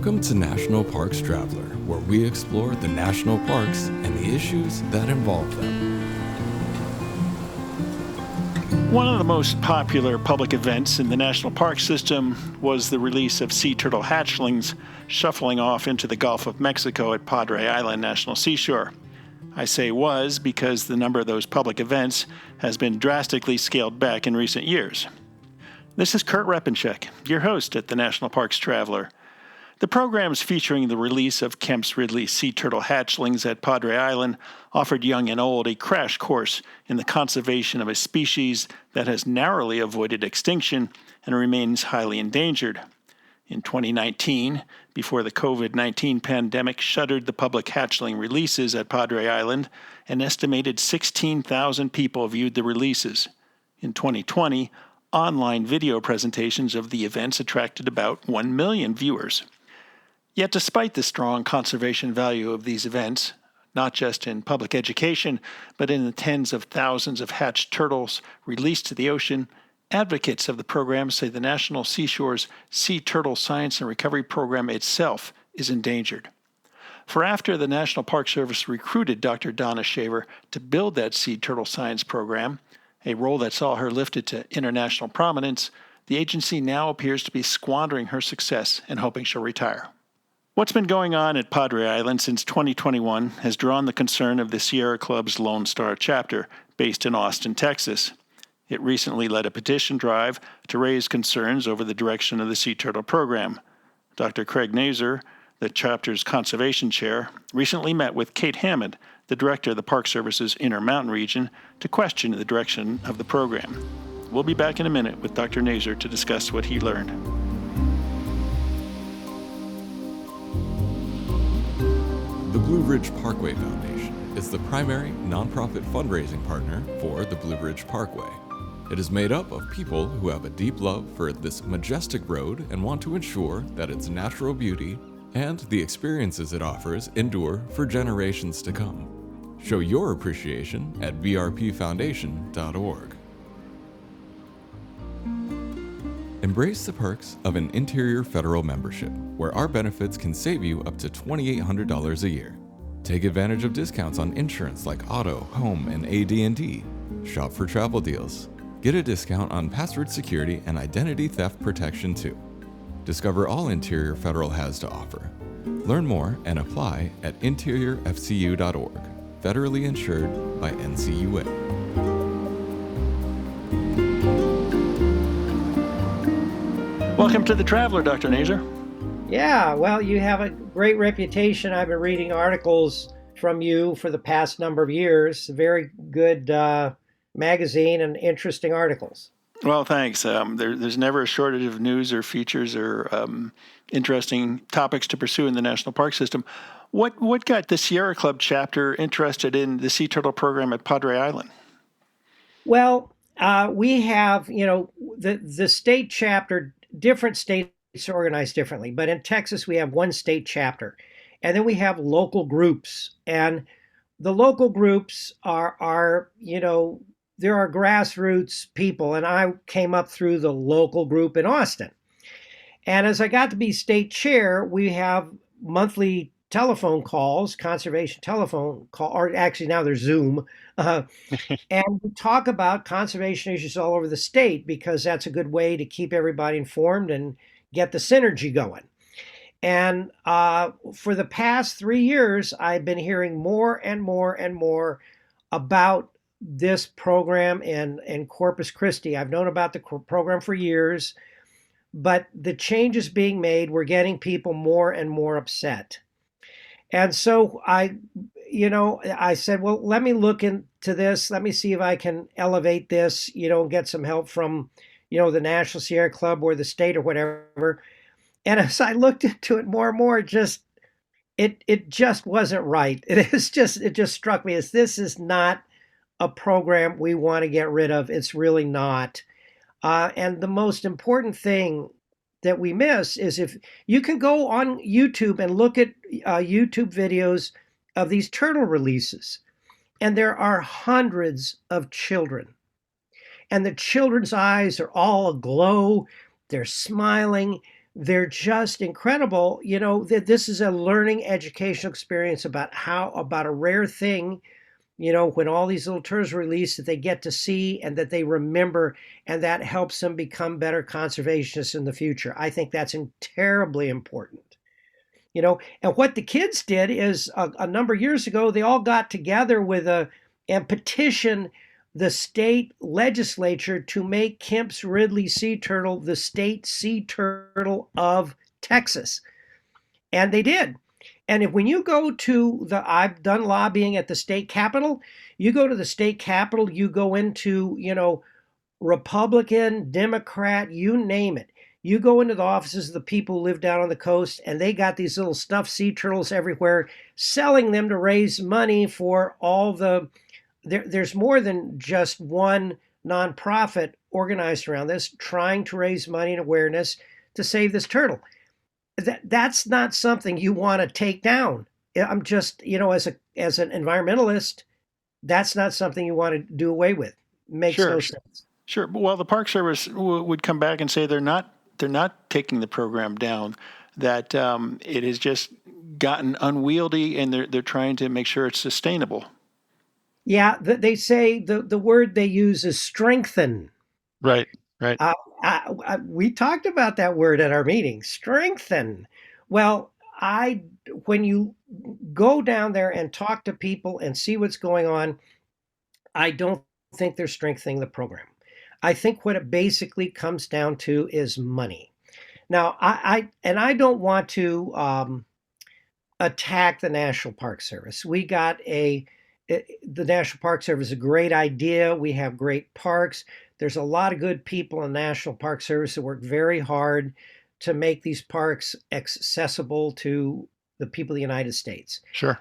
Welcome to National Parks Traveler, where we explore the national parks and the issues that involve them. One of the most popular public events in the national park system was the release of sea turtle hatchlings shuffling off into the Gulf of Mexico at Padre Island National Seashore. I say was because the number of those public events has been drastically scaled back in recent years. This is Kurt Repenchek, your host at the National Parks Traveler. The programs featuring the release of Kemp's ridley sea turtle hatchlings at Padre Island offered young and old a crash course in the conservation of a species that has narrowly avoided extinction and remains highly endangered. In 2019, before the COVID-19 pandemic shuttered the public hatchling releases at Padre Island, an estimated 16,000 people viewed the releases. In 2020, online video presentations of the events attracted about 1 million viewers. Yet despite the strong conservation value of these events, not just in public education, but in the tens of thousands of hatched turtles released to the ocean, advocates of the program say the National Seashore's Sea Turtle Science and Recovery Program itself is endangered. For after the National Park Service recruited Dr. Donna Shaver to build that Sea Turtle Science Program, a role that saw her lifted to international prominence, the agency now appears to be squandering her success and hoping she'll retire. What's been going on at Padre Island since 2021 has drawn the concern of the Sierra Club's Lone Star chapter, based in Austin, Texas. It recently led a petition drive to raise concerns over the direction of the sea turtle program. Dr. Craig Nazer, the chapter's conservation chair, recently met with Kate Hammond, the director of the Park Service's Intermountain region, to question the direction of the program. We'll be back in a minute with Dr. Nazer to discuss what he learned. The Blue Ridge Parkway Foundation is the primary nonprofit fundraising partner for the Blue Ridge Parkway. It is made up of people who have a deep love for this majestic road and want to ensure that its natural beauty and the experiences it offers endure for generations to come. Show your appreciation at brpfoundation.org. Embrace the perks of an interior federal membership, where our benefits can save you up to $2,800 a year. Take advantage of discounts on insurance like auto, home, and AD&D. Shop for travel deals. Get a discount on password security and identity theft protection too. Discover all Interior Federal has to offer. Learn more and apply at interiorfcu.org. Federally insured by NCUA. Welcome to the Traveler, Dr. Nazer. Yeah, well, you have a great reputation. I've been reading articles from you for the past number of years. Very good magazine and interesting articles. Well, thanks. There's never a shortage of news or features or interesting topics to pursue in the national park system. What got the Sierra Club chapter interested in the sea turtle program at Padre Island? Well, we have, the state chapter, different states are organized differently, but in Texas we have one state chapter, and then we have local groups, and the local groups are there are grassroots people, and I came up through the local group in Austin. And as I got to be state chair, we have monthly telephone calls, conservation telephone call, or actually now there's Zoom, and we talk about conservation issues all over the state because that's a good way to keep everybody informed and get the synergy going. And for the past 3 years, I've been hearing more and more and more about this program in Corpus Christi. I've known about the program for years, but the changes being made were getting people more and more upset. And so I said, well, let me look into this. Let me see if I can elevate this, get some help from, the National Sierra Club or the state or whatever. And as I looked into it more and more, it just wasn't right. It just struck me as this is not a program we want to get rid of. It's really not. And the most important thing that we miss is if you can go on YouTube and look at YouTube videos of these turtle releases, and there are hundreds of children, and the children's eyes are all aglow. They're smiling. they're just incredible. That this is a learning educational experience about a rare thing, when all these little turtles are released that they get to see and that they remember, and that helps them become better conservationists in the future. I think that's terribly important. And what the kids did is a number of years ago, they all got together and petitioned the state legislature to make Kemp's Ridley sea turtle the state sea turtle of Texas. And they did. And when you go to I've done lobbying at the state capitol, you go to the state capitol, you go into, Republican, Democrat, you name it. You go into the offices of the people who live down on the coast, and they got these little stuffed sea turtles everywhere, selling them to raise money for all there's more than just one nonprofit organized around this, trying to raise money and awareness to save this turtle. That's not something you want to take down. I'm just, as an environmentalist, that's not something you want to do away with. Makes no sense. Sure. Well, the Park Service would come back and say they're not taking the program down, that it has just gotten unwieldy, and they're trying to make sure it's sustainable. Yeah, they say the word they use is strengthen. Right. We talked about that word at our meeting, strengthen. Well, when you go down there and talk to people and see what's going on, I don't think they're strengthening the program. I think what it basically comes down to is money. Now, I don't want to attack the National Park Service. The National Park Service is a great idea. We have great parks. There's a lot of good people in the National Park Service that work very hard to make these parks accessible to the people of the United States. Sure.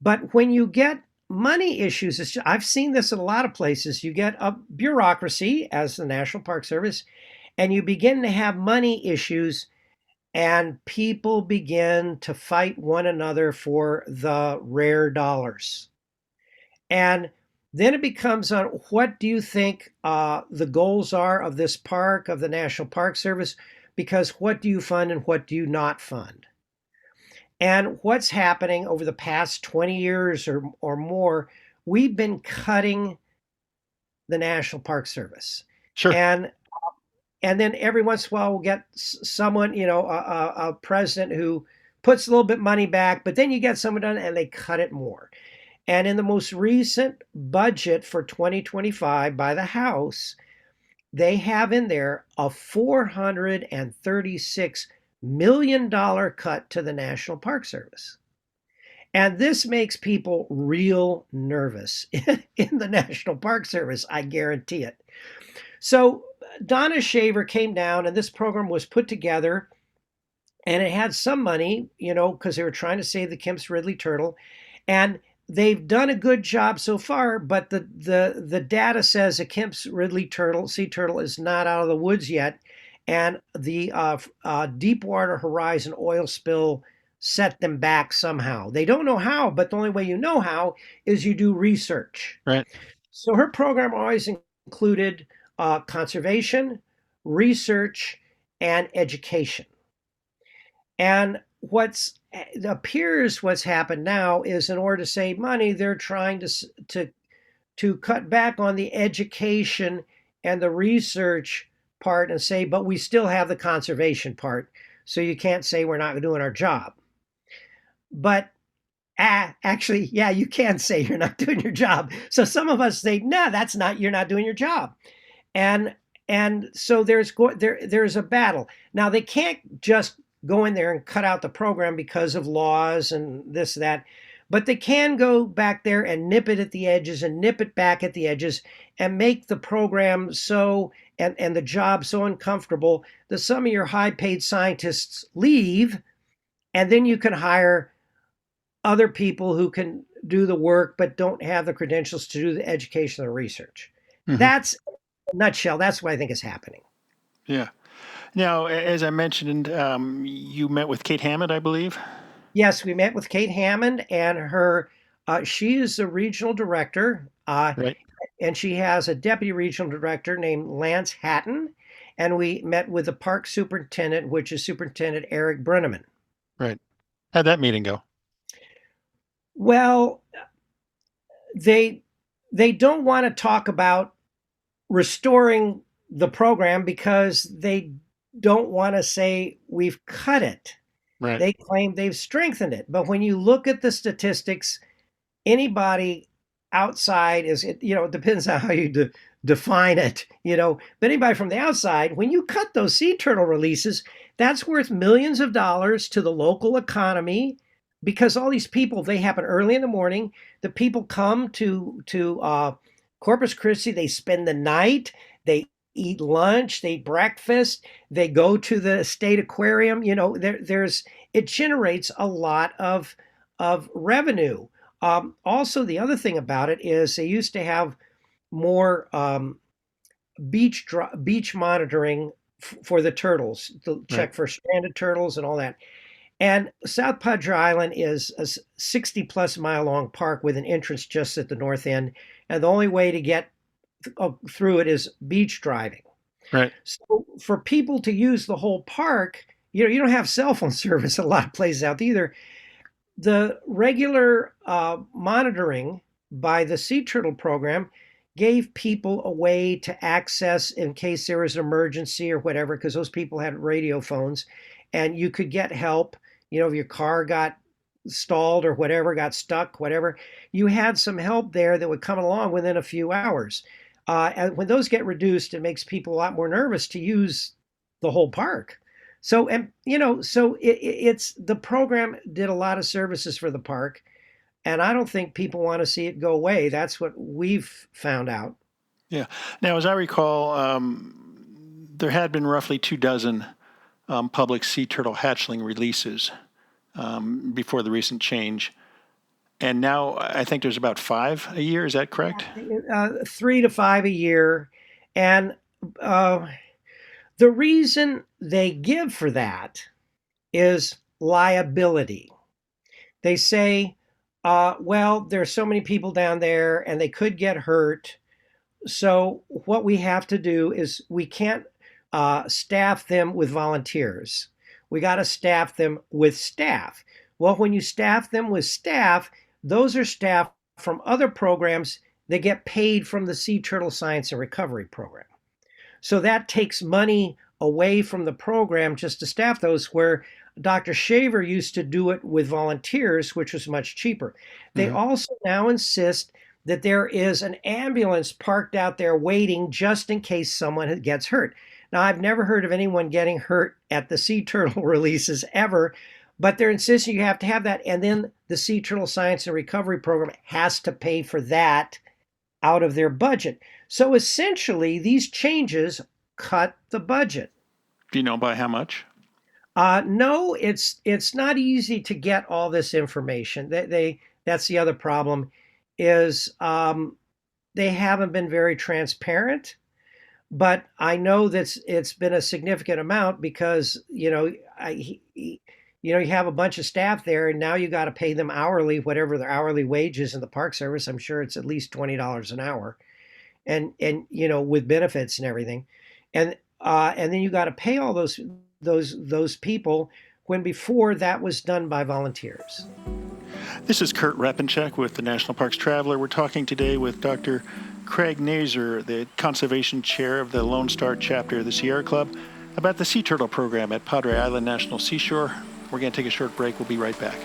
But when you get money issues, I've seen this in a lot of places. You get a bureaucracy as the National Park Service, and you begin to have money issues, and people begin to fight one another for the rare dollars. And then it becomes on what do you think the goals are of this park, of the National Park Service, because what do you fund and what do you not fund? And what's happening over the past 20 years or more, we've been cutting the National Park Service. Sure. And then every once in a while we'll get someone, a president who puts a little bit of money back, but then you get someone done and they cut it more. And in the most recent budget for 2025 by the House, they have in there a $436 million cut to the National Park Service. And this makes people real nervous in the National Park Service, I guarantee it. So Donna Shaver came down, and this program was put together, and it had some money, because they were trying to save the Kemp's Ridley turtle. And they've done a good job so far, but the data says a Kemp's Ridley sea turtle is not out of the woods yet. And the Deepwater Horizon oil spill set them back somehow. They don't know how, but the only way you know how is you do research. Right. So her program always included conservation, research, and education. And what's happened now is, in order to save money, they're trying to cut back on the education and the research part and say, but we still have the conservation part, so you can't say we're not doing our job. But actually, yeah, you can say you're not doing your job. So some of us say, no, you're not doing your job. And so there's a battle. Now, they can't just go in there and cut out the program because of laws and this, that, but they can go back there and nip it at the edges and nip it back at the edges and make the program and the job so uncomfortable that some of your high-paid scientists leave, and then you can hire other people who can do the work but don't have the credentials to do the education or research. Mm-hmm. That's, in a nutshell, that's what I think is happening. Yeah. Now, as I mentioned, you met with Kate Hammond, I believe? Yes, we met with Kate Hammond, and she is the regional director. Right. And she has a deputy regional director named Lance Hatton. and we met with the park superintendent, which is Superintendent Eric Brenneman. Right. How'd that meeting go? Well, they don't want to talk about restoring the program because they don't want to say we've cut it. Right. They claim they've strengthened it. But when you look at the statistics, anybody outside it depends on how you define it, but anybody from the outside, when you cut those sea turtle releases, that's worth millions of dollars to the local economy, because all these people, they happen early in the morning. The people come to Corpus Christi, they spend the night, they eat lunch, they eat breakfast, they go to the state aquarium. It generates a lot of revenue. Also, the other thing about it is they used to have more beach monitoring for the turtles, to check for stranded turtles and all that. And South Padre Island is a 60 plus mile long park with an entrance just at the north end. And the only way to get through it is beach driving. Right. So for people to use the whole park, you don't have cell phone service in a lot of places out there either. The regular monitoring by the sea turtle program gave people a way to access in case there was an emergency or whatever, because those people had radio phones, and you could get help. If your car got stalled or whatever, got stuck, whatever, you had some help there that would come along within a few hours. And when those get reduced, it makes people a lot more nervous to use the whole park. So, it's the program did a lot of services for the park, and I don't think people want to see it go away. That's what we've found out. Yeah. Now, as I recall, there had been roughly 24 public sea turtle hatchling releases before the recent change. And now I think there's about 5 a year. Is that correct? 3 to 5 a year. And the reason they give for that is liability. They say, there's so many people down there and they could get hurt. So what we have to do is we can't staff them with volunteers. We got to staff them with staff. Well, when you staff them with staff, those are staff from other programs that get paid from the Sea Turtle Science and Recovery Program. So that takes money away from the program just to staff those, where Dr. Shaver used to do it with volunteers, which was much cheaper. They also now insist that there is an ambulance parked out there waiting just in case someone gets hurt. Now, I've never heard of anyone getting hurt at the sea turtle releases ever, but they're insisting you have to have that. And then the Sea Turtle Science and Recovery Program has to pay for that out of their budget. So essentially, these changes cut the budget. Do you know by how much? No, it's not easy to get all this information. That's the other problem, is they haven't been very transparent. But I know that it's been a significant amount because you have a bunch of staff there, and now you got to pay them hourly, whatever their hourly wage is in the Park Service. I'm sure it's at least $20 an hour, and with benefits and everything, and then you got to pay all those people when before that was done by volunteers. This is Kurt Repenchek with the National Parks Traveler. We're talking today with Dr. Craig Nazer, the Conservation Chair of the Lone Star Chapter of the Sierra Club, about the Sea Turtle Program at Padre Island National Seashore. We're going to take a short break. We'll be right back.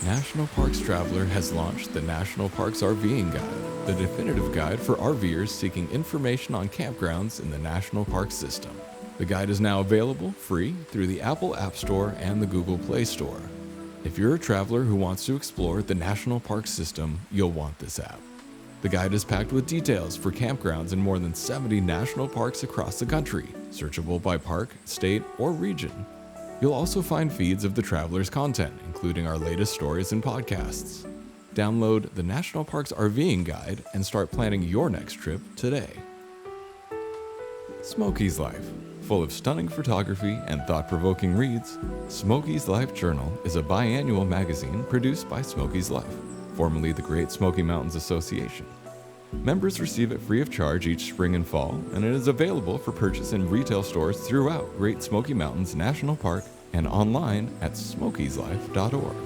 National Parks Traveler has launched the National Parks RVing Guide, the definitive guide for RVers seeking information on campgrounds in the National Park system. The guide is now available free through the Apple App Store and the Google Play Store. If you're a traveler who wants to explore the National Park system, you'll want this app. The guide is packed with details for campgrounds in more than 70 national parks across the country, searchable by park, state, or region. You'll also find feeds of the traveler's content, including our latest stories and podcasts. Download the National Parks RVing Guide and start planning your next trip today. Smokey's Life. Full of stunning photography and thought-provoking reads, Smokey's Life Journal is a biannual magazine produced by Smokey's Life, formerly the Great Smoky Mountains Association. Members receive it free of charge each spring and fall, and it is available for purchase in retail stores throughout Great Smoky Mountains National Park and online at smokieslife.org.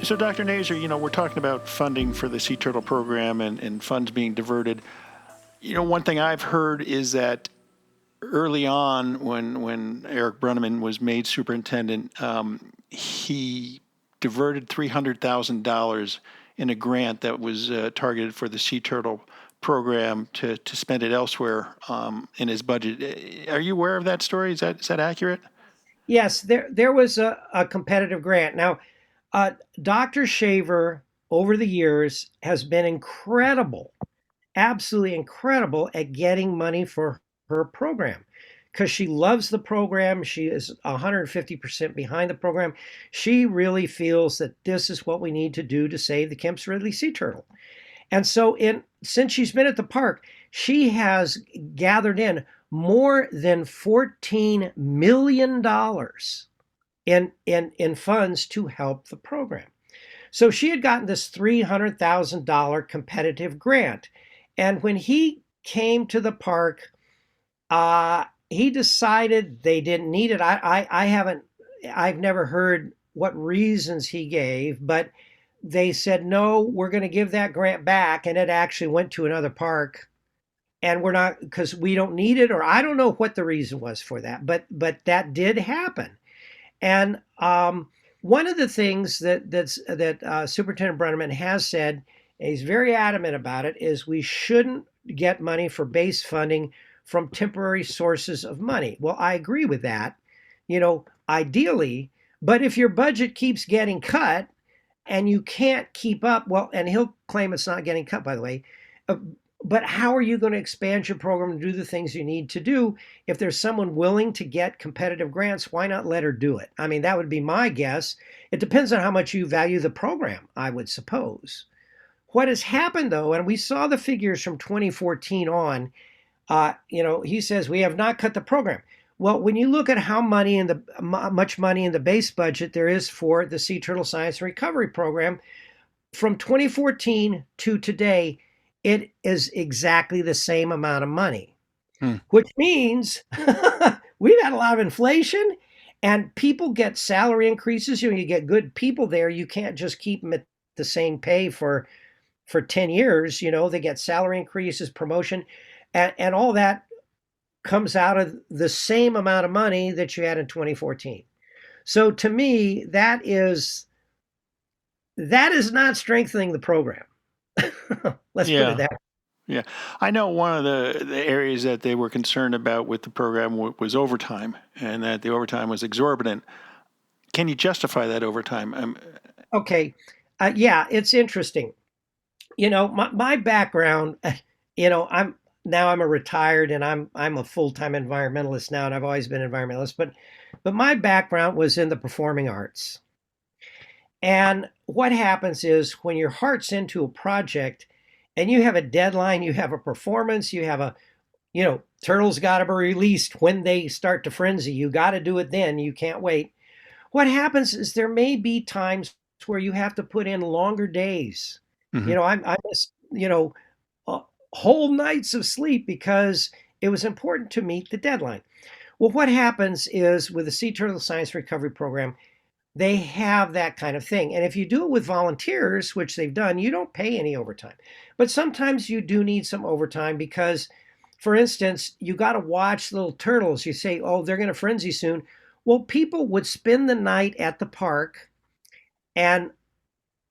So, Dr. Nazer, we're talking about funding for the sea turtle program and funds being diverted. One thing I've heard is that early on, when Eric Brunneman was made superintendent, he diverted $300,000 in a grant that was targeted for the sea turtle program to spend it elsewhere in his budget. Are you aware of that story? Is that accurate? Yes, there was a competitive grant. Now, Dr. Shaver, over the years, has been incredible, absolutely incredible at getting money for her program because she loves the program. She is 150% behind the program. She really feels that this is what we need to do to save the Kemp's Ridley sea turtle. And so since she's been at the park, she has gathered in more than $14 million in funds to help the program. So she had gotten this $300,000 competitive grant. And when he came to the park, he decided they didn't need it. I've never heard what reasons he gave, but they said, no, we're going to give that grant back. And it actually went to another park. And we're not, because we don't need it, or I don't know what the reason was for that, but that did happen. And one of the things that Superintendent Brunneman has said, and he's very adamant about it, is we shouldn't get money for base funding from temporary sources of money. Well, I agree with that, ideally, but if your budget keeps getting cut and you can't keep up, well, and he'll claim it's not getting cut, by the way, but how are you going to expand your program and do the things you need to do? If there's someone willing to get competitive grants, why not let her do it? I mean, that would be my guess. It depends on how much you value the program, I would suppose. What has happened, though, and we saw the figures from 2014 on, he says we have not cut the program. Well, when you look at how much money in the base budget there is for the Sea Turtle Science and Recovery Program, from 2014 to today, it is exactly the same amount of money, which means we've had a lot of inflation and people get salary increases. You get good people there. You can't just keep them at the same pay for 10 years. They get salary increases, promotion, and all that comes out of the same amount of money that you had in 2014. So to me, that is not strengthening the program. Let's put it that way. Yeah. I know one of the areas that they were concerned about with the program was overtime, and that the overtime was exorbitant. Can you justify that overtime? Okay. Yeah, it's interesting. My background, I'm a retired and I'm a full-time environmentalist now, and I've always been an environmentalist, but my background was in the performing arts. And what happens is when your heart's into a project and you have a deadline, you have a performance, you have turtles got to be released when they start to frenzy. You got to do it then. You can't wait. What happens is there may be times where you have to put in longer days. Mm-hmm. I missed, whole nights of sleep because it was important to meet the deadline. Well, what happens is with the Sea Turtle Science Recovery Program, they have that kind of thing. And if you do it with volunteers, which they've done, you don't pay any overtime. But sometimes you do need some overtime because, for instance, you got to watch little turtles. You say, oh, they're going to frenzy soon. Well, people would spend the night at the park, and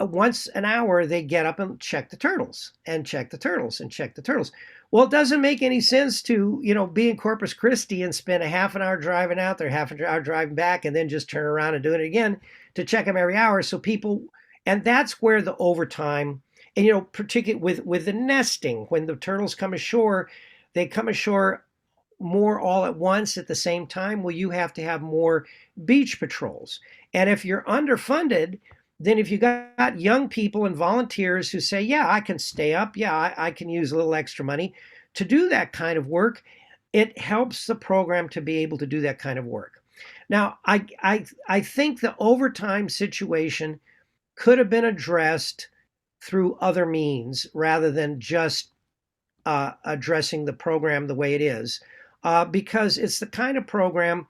once an hour, they get up and check the turtles and check the turtles and check the turtles. Well, it doesn't make any sense to, be in Corpus Christi and spend a half an hour driving out there, half an hour driving back, and then just turn around and do it again to check them every hour. So and that's where the overtime, and, particularly with the nesting, when the turtles come ashore, they come ashore more all at once at the same time. Well, you have to have more beach patrols. And if you're underfunded, then if you got young people and volunteers who say, yeah, I can stay up, yeah, I can use a little extra money to do that kind of work, it helps the program to be able to do that kind of work. Now, I think the overtime situation could have been addressed through other means rather than just addressing the program the way it is, because it's the kind of program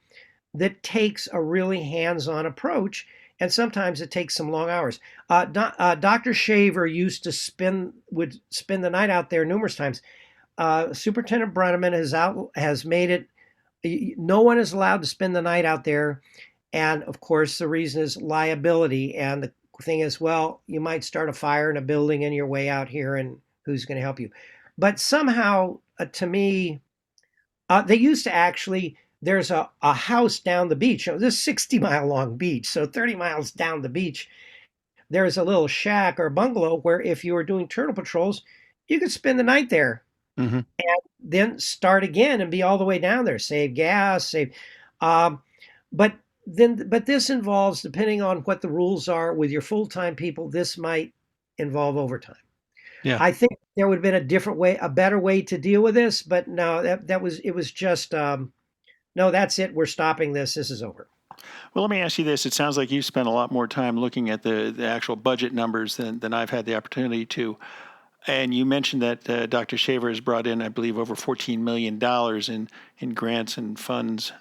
that takes a really hands-on approach, and sometimes it takes some long hours. Dr. Shaver would spend the night out there numerous times. Superintendent Brenneman has made it. No one is allowed to spend the night out there, and of course the reason is liability. And the thing is, well, you might start a fire in a building in your way out here, and who's going to help you? But somehow, to me, they used to actually. There's a house down the beach. This 60-mile long beach, so 30 miles down the beach, there's a little shack or bungalow where if you were doing turtle patrols, you could spend the night there Mm-hmm. and then start again and be all the way down there, save gas, save. Um, but but this involves, depending on what the rules are with your full-time people, this might involve overtime. Yeah. I think there would have been a different way, a better way to deal with this, but no, that was it was just no, that's it. We're stopping this. This is over. Well, let me ask you this. It sounds like you spent a lot more time looking at the actual budget numbers than I've had the opportunity to. And you mentioned that Dr. Shaver has brought in, I believe, over $14 million in grants and funds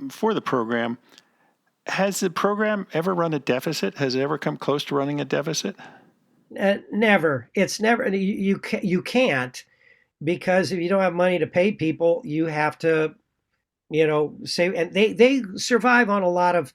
for the program. Has the program ever run a deficit? Has it ever come close to running a deficit? Never. It's never. You can't, because if you don't have money to pay people, you have to, say. And they survive on a lot of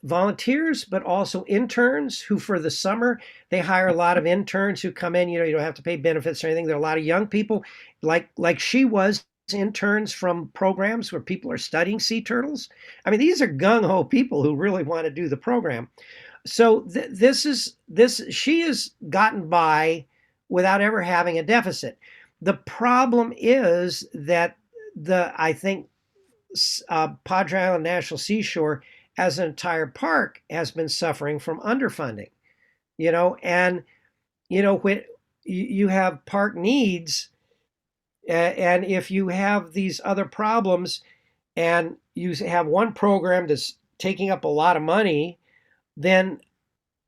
volunteers, but also interns who, for the summer, they hire a lot of interns who come in. You don't have to pay benefits or anything. There are a lot of young people, like she was, interns from programs where people are studying sea turtles. I mean, these are gung ho people who really want to do the program. So she has gotten by without ever having a deficit. The problem is that I think Padre Island National Seashore as an entire park has been suffering from underfunding. And when you have park needs, and if you have these other problems, and you have one program that's taking up a lot of money, then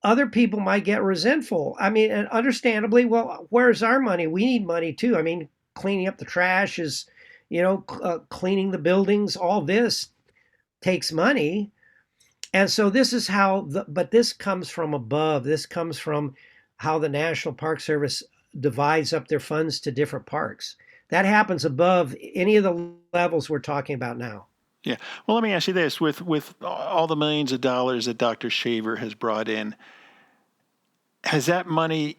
other people might get resentful. I mean, and understandably, well, where's our money? We need money too. I mean, cleaning up the trash is, cleaning the buildings, all this takes money. And so this is how, but this comes from above. This comes from how the National Park Service divides up their funds to different parks. That happens above any of the levels we're talking about now. Yeah. Well, let me ask you this: with all the millions of dollars that Dr. Shaver has brought in, has that money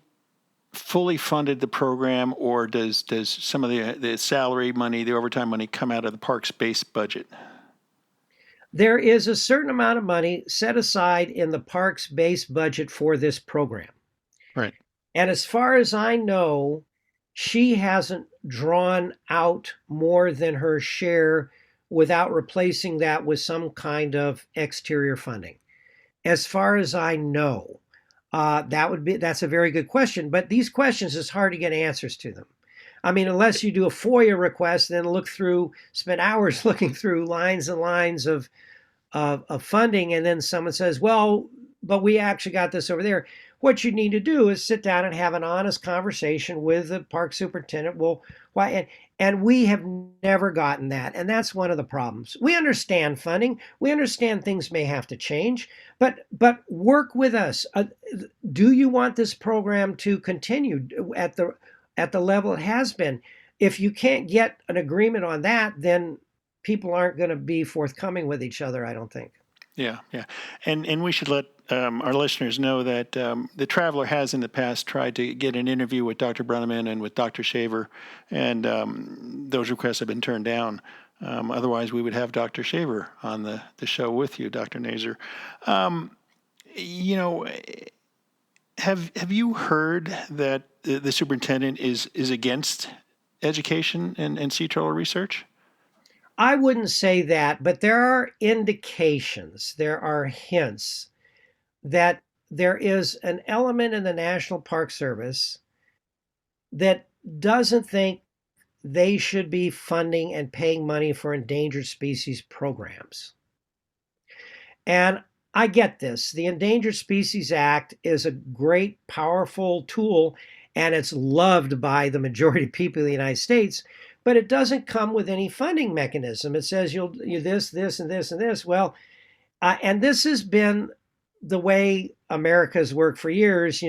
fully funded the program, or does some of the salary money, the overtime money, come out of the park's base budget? There is a certain amount of money set aside in the park's base budget for this program. Right. And as far as I know, she hasn't drawn out more than her share without replacing that with some kind of exterior funding. As far as I know, that's a very good question. But these questions, it's hard to get answers to them. I mean, unless you do a FOIA request and then spend hours looking through lines and lines of funding, and then someone says, well, but we actually got this over there. What you need to do is sit down and have an honest conversation with the park superintendent. Well, why? And we have never gotten that. And that's one of the problems. We understand funding. We understand things may have to change, but work with us. Do you want this program to continue at the level it has been? If you can't get an agreement on that, then people aren't going to be forthcoming with each other, I don't think. Yeah, yeah. And we should let our listeners know that the Traveler has in the past tried to get an interview with Dr. Brenneman and with Dr. Shaver, and those requests have been turned down. Otherwise, we would have Dr. Shaver on the show with you, Dr. Nazer. Have you heard that the superintendent is against education and sea turtle research? I wouldn't say that, but there are indications, there are hints that there is an element in the National Park Service that doesn't think they should be funding and paying money for endangered species programs. And I get this. The Endangered Species Act is a great, powerful tool, and it's loved by the majority of people in the United States, but it doesn't come with any funding mechanism. It says you this, and this, and this. Well, and this has been the way America's worked for years.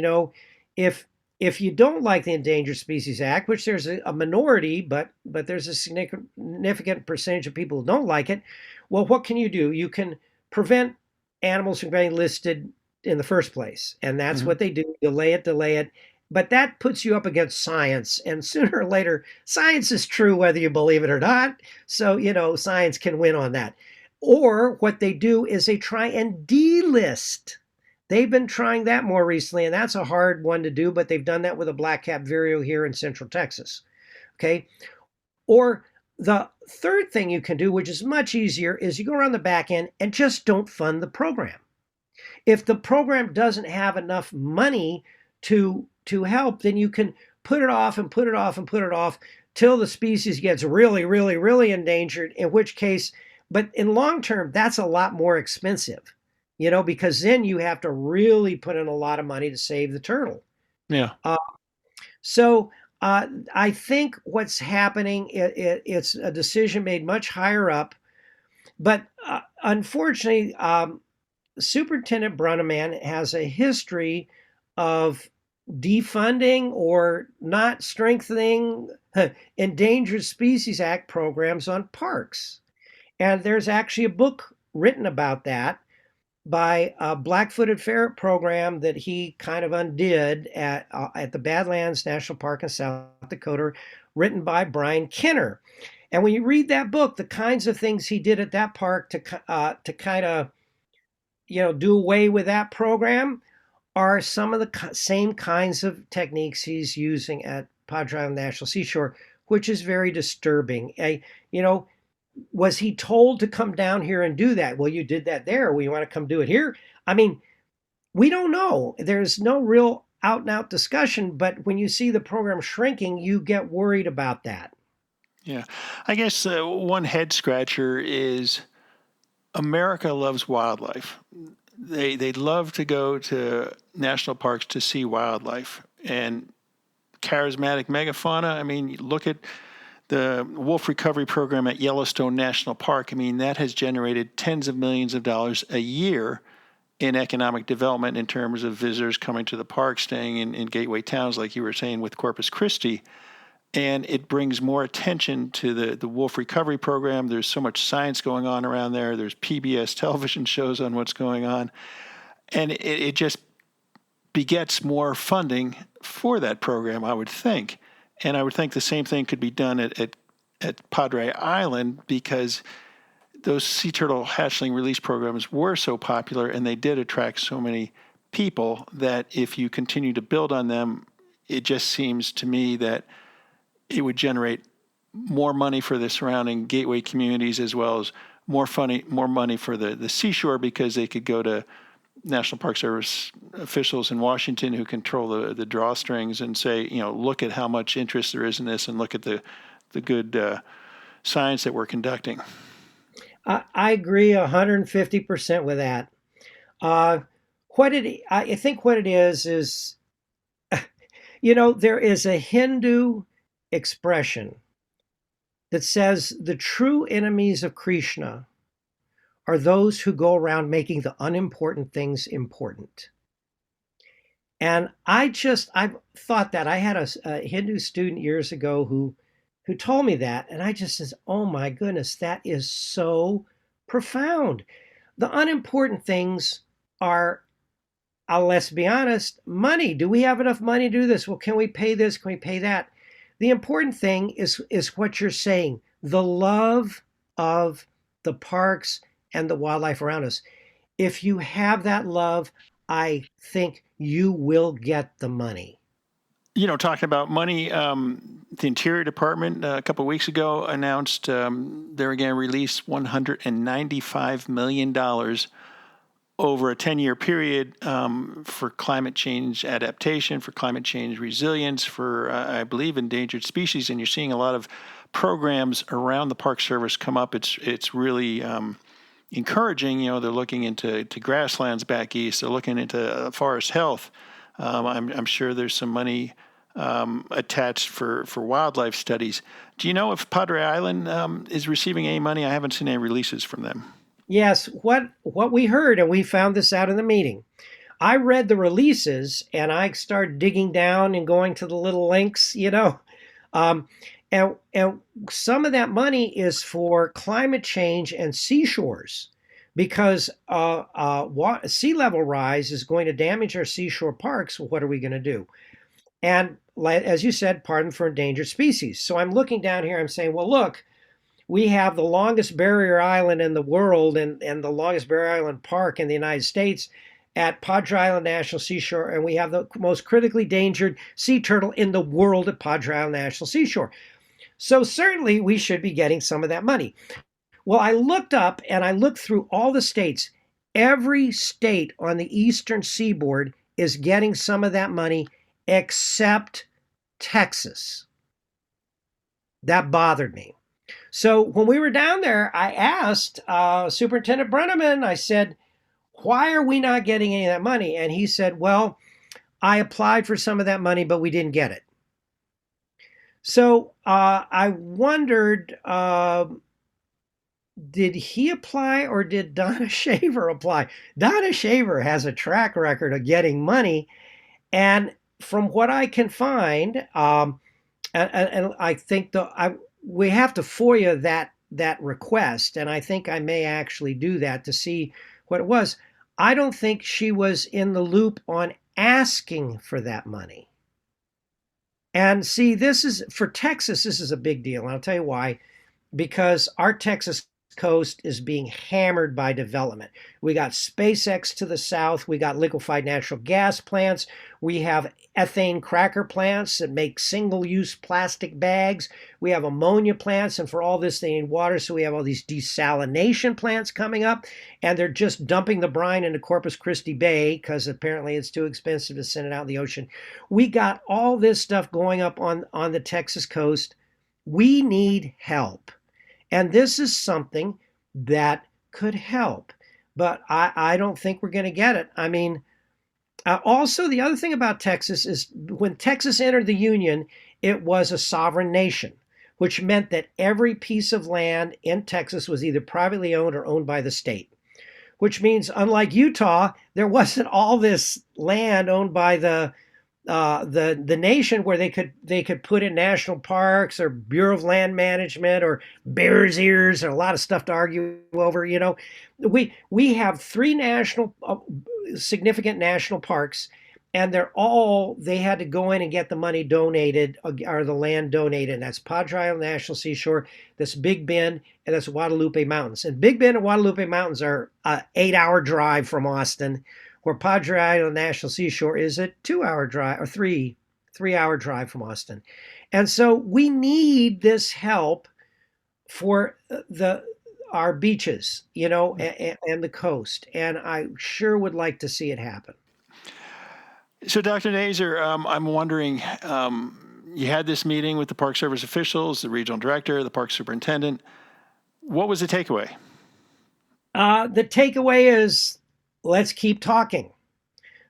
If if you don't like the Endangered Species Act, which there's a minority, but there's a significant percentage of people who don't like it, well, what can you do? You can prevent animals from being listed in the first place, and that's Mhm. what they do. Delay it. But that puts you up against science, and sooner or later, science is true whether you believe it or not. So, science can win on that. Or what they do is they try and delist. They've been trying that more recently, and that's a hard one to do, but they've done that with a black-cap vireo here in central Texas. Okay. Or the third thing you can do, which is much easier, is you go around the back end and just don't fund the program. If the program doesn't have enough money to help, then you can put it off and put it off and put it off till the species gets really, really, really endangered, in which case, but in long term, that's a lot more expensive, because then you have to really put in a lot of money to save the turtle. Yeah. Uh, so I think what's happening, it's a decision made much higher up, but unfortunately, Superintendent Bruneman has a history of defunding or not strengthening Endangered Species Act programs on parks. And there's actually a book written about that by a black-footed ferret program that he kind of undid at the Badlands National Park in South Dakota, written by Brian Kenner. And when you read that book, the kinds of things he did at that park to kind of do away with that program are some of the same kinds of techniques he's using at Padre Island National Seashore, which is very disturbing. Was he told to come down here and do that? Well, you did that there. Well, you want to come do it here? I mean, we don't know. There's no real out and out discussion, but when you see the program shrinking, you get worried about that. Yeah. I guess one head scratcher is America loves wildlife. They love to go to national parks to see wildlife and charismatic megafauna. I mean, you look at the wolf recovery program at Yellowstone National Park. I mean, that has generated tens of millions of dollars a year in economic development in terms of visitors coming to the park, staying in gateway towns, like you were saying with Corpus Christi. And it brings more attention to the wolf recovery program. There's so much science going on around there. There's PBS television shows on what's going on. And it just begets more funding for that program, I would think. And I would think the same thing could be done at Padre Island, because those sea turtle hatchling release programs were so popular and they did attract so many people that if you continue to build on them, it just seems to me that it would generate more money for the surrounding gateway communities, as well as more money for the seashore, because they could go to National Park Service officials in Washington who control the drawstrings and say, look at how much interest there is in this, and look at the good science that we're conducting. I agree 150% with that. I think what it is, there is a Hindu expression that says the true enemies of Krishna are those who go around making the unimportant things important. And I've thought that. I had a Hindu student years ago who told me that, and I just says, "Oh my goodness, that is so profound." The unimportant things are, let's be honest, money. Do we have enough money to do this? Well, can we pay this? Can we pay that? The important thing is what you're saying, the love of the parks and the wildlife around us. If you have that love, I think you will get the money. Talking about money, the Interior Department a couple of weeks ago announced they're going to release $195 million over a 10-year period for climate change adaptation, for climate change resilience, for, I believe, endangered species. And you're seeing a lot of programs around the Park Service come up. It's really encouraging. They're looking into grasslands back east. They're looking into forest health. I'm sure there's some money attached for wildlife studies. Do you know if Padre Island is receiving any money? I haven't seen any releases from them. Yes, what we heard, and we found this out in the meeting. I read the releases and I started digging down and going to the little links, Um, and some of that money is for climate change and seashores because sea level rise is going to damage our seashore parks. What are we going to do? And as you said, pardon for endangered species. So I'm looking down here, I'm saying, well, look, we have the longest barrier island in the world and the longest barrier island park in the United States at Padre Island National Seashore, and we have the most critically endangered sea turtle in the world at Padre Island National Seashore. So certainly we should be getting some of that money. Well, I looked up and I looked through all the states. Every state on the eastern seaboard is getting some of that money except Texas. That bothered me. So when we were down there, I asked Superintendent Brenneman, I said, why are we not getting any of that money? And he said, well, I applied for some of that money, but we didn't get it. So I wondered, did he apply or did Donna Shaver apply? Donna Shaver has a track record of getting money. And from what I can find, and I think we have to FOIA that request, and I think I may actually do that to see what it was. I don't think she was in the loop on asking for that money. And see, this is, for Texas, this is a big deal. And I'll tell you why. Because our Texas coast is being hammered by development. We got SpaceX to the south. We got liquefied natural gas plants. We have ethane cracker plants that make single-use plastic bags. We have ammonia plants, and for all this they need water, so we have all these desalination plants coming up, and they're just dumping the brine into Corpus Christi Bay because apparently it's too expensive to send it out in the ocean. We got all this stuff going up on the Texas coast. We need help. And this is something that could help, but I don't think we're going to get it. I mean, also, the other thing about Texas is when Texas entered the Union, it was a sovereign nation, which meant that every piece of land in Texas was either privately owned or owned by the state, which means, unlike Utah, there wasn't all this land owned by the nation where they could put in national parks or Bureau of Land Management or Bears Ears, or a lot of stuff to argue over. We have three significant national parks, and they had to go in and get the money donated or the land donated. And that's Padre Island National Seashore, that's Big Bend, and that's Guadalupe Mountains. And Big Bend and Guadalupe Mountains are an 8-hour drive from Austin, where Padre Island National Seashore is a 2-hour drive or three-hour drive from Austin. And so we need this help for our beaches, and the coast. And I sure would like to see it happen. So, Dr. Nazer, I'm wondering, you had this meeting with the Park Service officials, the regional director, the park superintendent. What was the takeaway? The takeaway is, let's keep talking.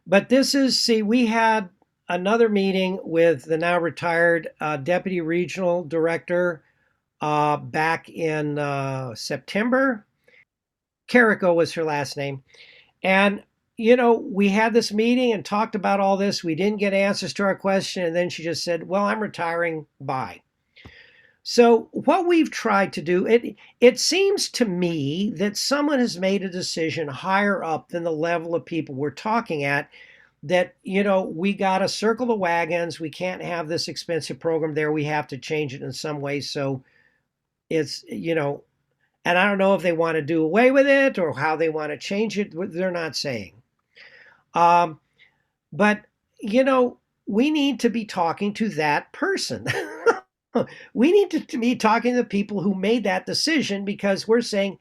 But we had another meeting with the now retired deputy regional director back in September. Carrico was her last name. And, we had this meeting and talked about all this. We didn't get answers to our question. And then she just said, well, I'm retiring. Bye. So what we've tried to do, it seems to me that someone has made a decision higher up than the level of people we're talking at, that, we got to circle the wagons. We can't have this expensive program there. We have to change it in some way. So it's, and I don't know if they want to do away with it or how they want to change it. They're not saying. But, we need to be talking to that person. We need to be talking to the people who made that decision, because we're saying,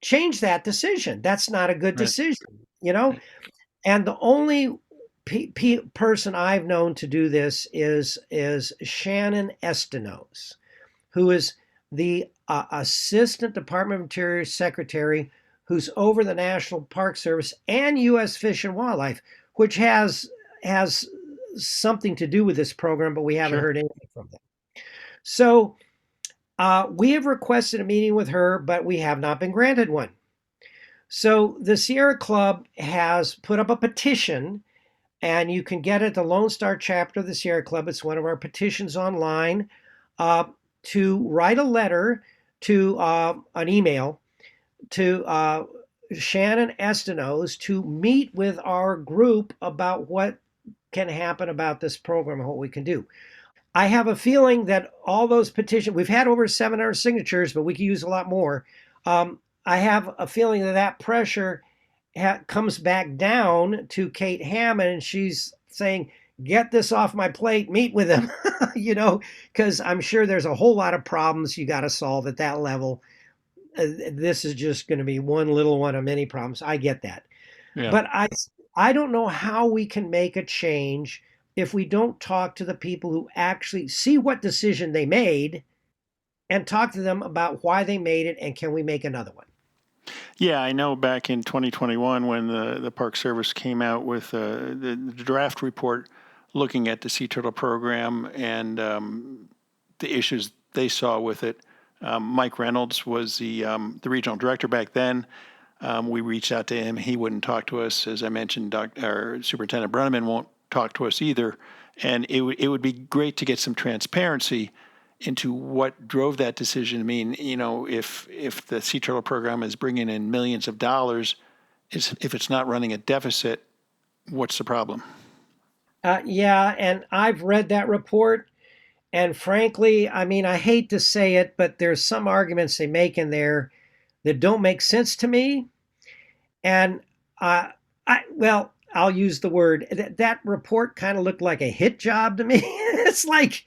change that decision. That's not a good decision, And the only person I've known to do this is Shannon Estenos, who is the assistant Department of Interior secretary who's over the National Park Service and U.S. Fish and Wildlife, which has something to do with this program, but we haven't Sure. heard anything from them. So we have requested a meeting with her, but we have not been granted one. So the Sierra Club has put up a petition, and you can get it at the Lone Star chapter of the Sierra Club. It's one of our petitions online, to write a letter to an email to Shannon Estenos to meet with our group about what can happen about this program and what we can do. I have a feeling that all those petitions, we've had over 700 signatures, but we could use a lot more. I have a feeling that that pressure comes back down to Kate Hammond, and she's saying, get this off my plate, meet with them, because I'm sure there's a whole lot of problems you got to solve at that level. This is just going to be one little one of many problems. I get that. Yeah. But I don't know how we can make a change if we don't talk to the people who actually see what decision they made and talk to them about why they made it and can we make another one. Yeah, I know back in 2021 when the Park Service came out with the draft report looking at the sea turtle program and the issues they saw with it. Mike Reynolds was the regional director back then. We reached out to him. He wouldn't talk to us. As I mentioned, Superintendent Brenneman won't talk to us either. And it would be great to get some transparency into what drove that decision. I mean, if the sea turtle program is bringing in millions of dollars, if it's not running a deficit, what's the problem? Yeah, and I've read that report. And frankly, I mean, I hate to say it, but there's some arguments they make in there that don't make sense to me. And I'll use the word, that report kind of looked like a hit job to me. It's like,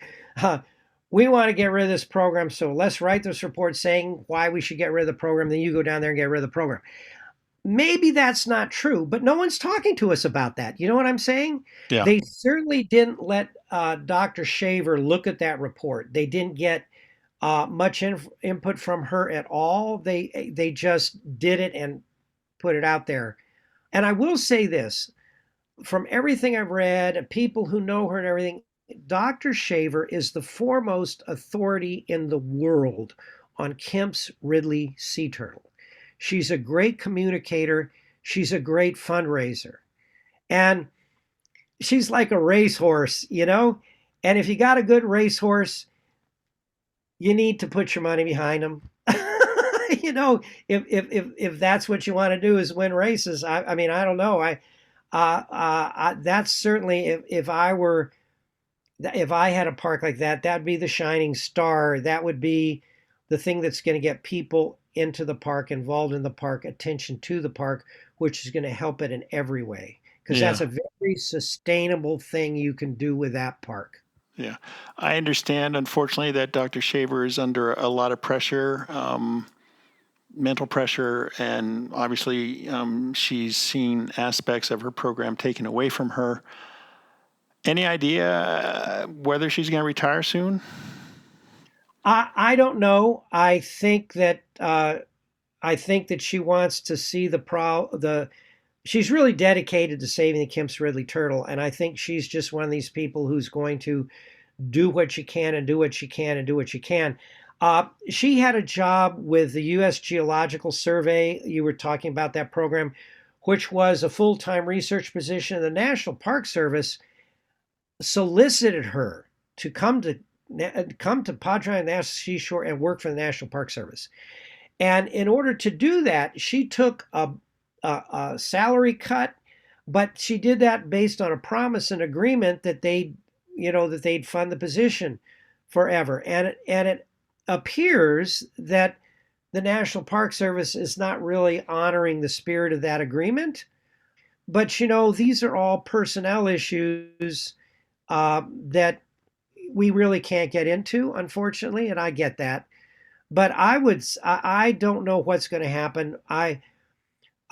we want to get rid of this program, so let's write this report saying why we should get rid of the program. Then you go down there and get rid of the program. Maybe that's not true, but no one's talking to us about that. You know what I'm saying? Yeah. They certainly didn't let Dr. Shaver look at that report. They didn't get much input from her at all. They just did it and put it out there. And I will say this, from everything I've read and people who know her and everything, Dr. Shaver is the foremost authority in the world on Kemp's ridley sea turtle. She's a great communicator. She's a great fundraiser. And she's like a racehorse, And if you got a good racehorse, you need to put your money behind him. If that's what you want to do is win races. I mean, I don't know. That's certainly if I had a park like that, that'd be the shining star. That would be the thing that's going to get people into the park, involved in the park, attention to the park, which is going to help it in every way. Because that's a very sustainable thing you can do with that park. Yeah. I understand, unfortunately, that Dr. Shaver is under a lot of pressure, mental pressure, and obviously she's seen aspects of her program taken away from her. Any idea whether she's going to retire soon? I don't know. I think that she wants to see she's really dedicated to saving the Kemp's Ridley turtle, and I think she's just one of these people who's going to do what she can and do what she can and do what she can. She had a job with the U.S. Geological Survey. You were talking about that program, which was a full-time research position. The National Park Service solicited her to come to Padre Island National Seashore and work for the National Park Service. And in order to do that, she took a salary cut, but she did that based on a promise and agreement that they'd fund the position forever. And it appears that the National Park Service is not really honoring the spirit of that agreement. But these are all personnel issues that we really can't get into, unfortunately, and I get that. But I don't know what's going to happen. I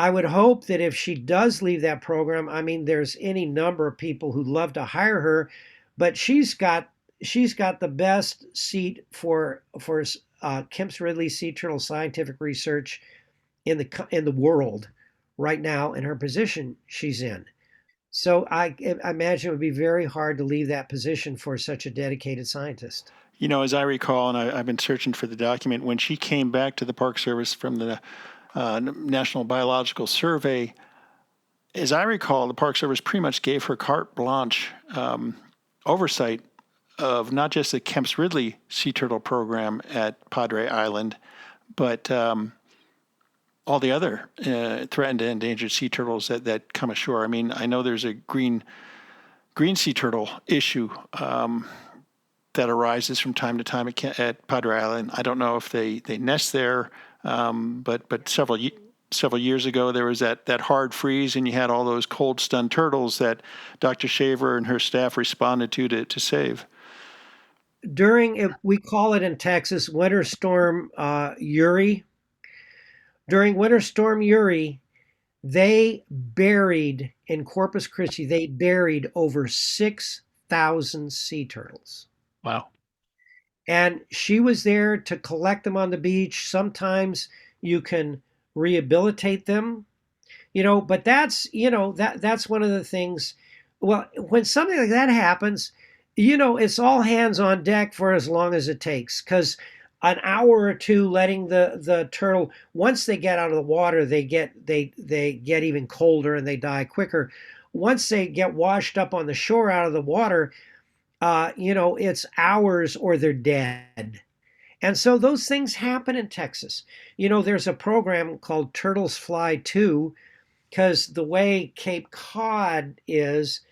would hope that if she does leave that program, I mean, there's any number of people who'd love to hire her, but she's got the best seat for Kemp's ridley sea turtle scientific research in the world right now in her position she's in. So I imagine it would be very hard to leave that position for such a dedicated scientist. As I recall, and I've been searching for the document, when she came back to the Park Service from the National Biological Survey, as I recall, the Park Service pretty much gave her carte blanche oversight of not just the Kemp's Ridley sea turtle program at Padre Island, but all the other threatened and endangered sea turtles that come ashore. I mean, I know there's a green sea turtle issue that arises from time to time at Padre Island. I don't know if they nest there, but several years ago there was that hard freeze, and you had all those cold stunned turtles that Dr. Shaver and her staff responded to save. We call it in Texas, Winter Storm Uri. During Winter Storm Uri, they buried in Corpus Christi, they buried over 6,000 sea turtles. Wow. And she was there to collect them on the beach. Sometimes you can rehabilitate them, but that's one of the things. Well, when something like that happens, it's all hands on deck for as long as it takes, because an hour or two letting the turtle, once they get out of the water, they get even colder and they die quicker. Once they get washed up on the shore out of the water, it's hours or they're dead. And so those things happen in Texas. There's a program called Turtles Fly 2, because the way Cape Cod is,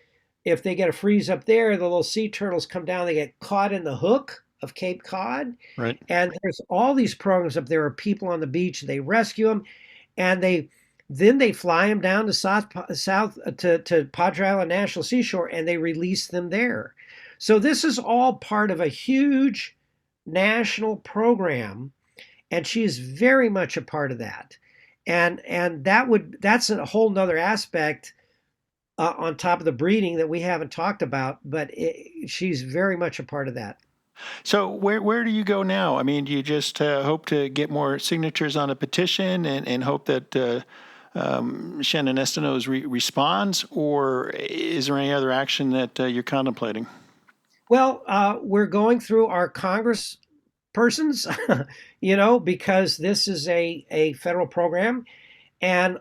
if they get a freeze up there, the little sea turtles come down, they get caught in the hook of Cape Cod. Right. And there's all these programs up there are people on the beach, they rescue them, and then they fly them down to south to Padre Island National Seashore, and they release them there. So this is all part of a huge national program, and she is very much a part of that. And that's a whole nother aspect on top of the breeding that we haven't talked about, but she's very much a part of that. So where do you go now? I mean, do you just hope to get more signatures on a petition and hope that Shannon Estenos responds, or is there any other action that you're contemplating? Well, we're going through our Congress persons, because this is a federal program, and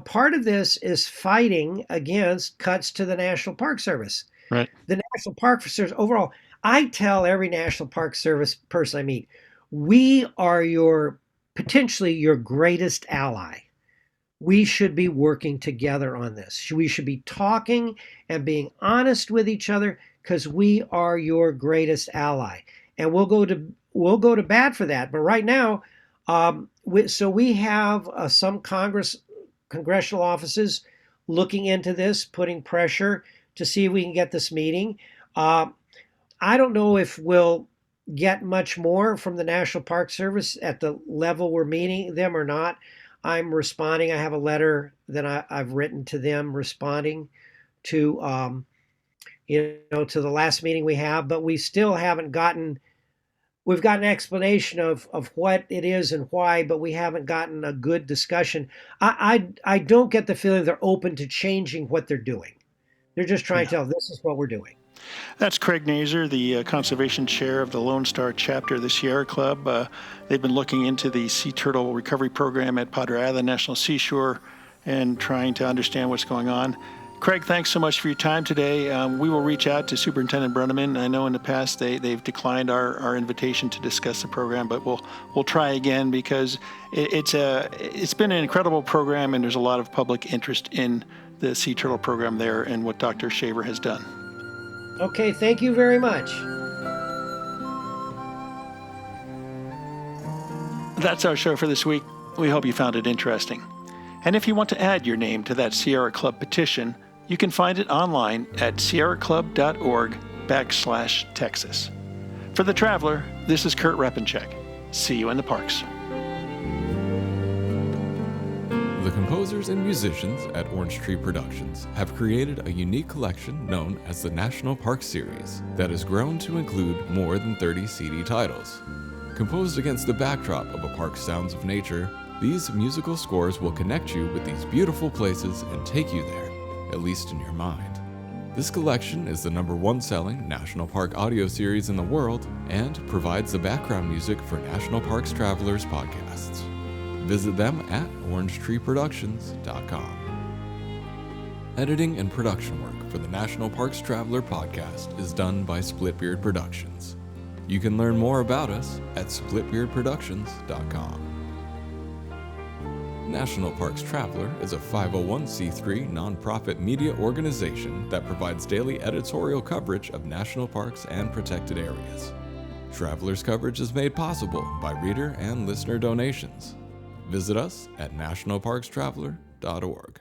part of this is fighting against cuts to the National Park Service. Right. The National Park Service overall. I tell every National Park Service person I meet, we are potentially your greatest ally. We should be working together on this. We should be talking and being honest with each other, because we are your greatest ally, and we'll go to bat for that. But right now, we have some congressional offices looking into this, putting pressure to see if we can get this meeting. I don't know if we'll get much more from the National Park Service at the level we're meeting them or not. I'm responding. I have a letter that I've written to them responding to to the last meeting we have, but we still haven't gotten. We've got an explanation of what it is and why, but we haven't gotten a good discussion. I don't get the feeling they're open to changing what they're doing. They're just trying to tell this is what we're doing. That's Craig Nazer, the conservation chair of the Lone Star chapter of the Sierra Club. They've been looking into the sea turtle recovery program at Padre Island National Seashore and trying to understand what's going on. Craig, thanks so much for your time today. We will reach out to Superintendent Brunneman. I know in the past they've declined our invitation to discuss the program, but we'll try again, because it's been an incredible program, and there's a lot of public interest in the sea turtle program there and what Dr. Shaver has done. Okay, thank you very much. That's our show for this week. We hope you found it interesting. And if you want to add your name to that Sierra Club petition, you can find it online at sierraclub.org/Texas. For The Traveler, this is Kurt Repenchek. See you in the parks. The composers and musicians at Orange Tree Productions have created a unique collection known as the National Park Series that has grown to include more than 30 CD titles. Composed against the backdrop of a park's sounds of nature, these musical scores will connect you with these beautiful places and take you there, at least in your mind. This collection is the #1 selling National Park audio series in the world and provides the background music for National Parks Travelers podcasts. Visit them at orangetreeproductions.com. Editing and production work for the National Parks Traveler podcast is done by Splitbeard Productions. You can learn more about us at splitbeardproductions.com. National Parks Traveler is a 501c3 nonprofit media organization that provides daily editorial coverage of national parks and protected areas. Traveler's coverage is made possible by reader and listener donations. Visit us at nationalparkstraveler.org.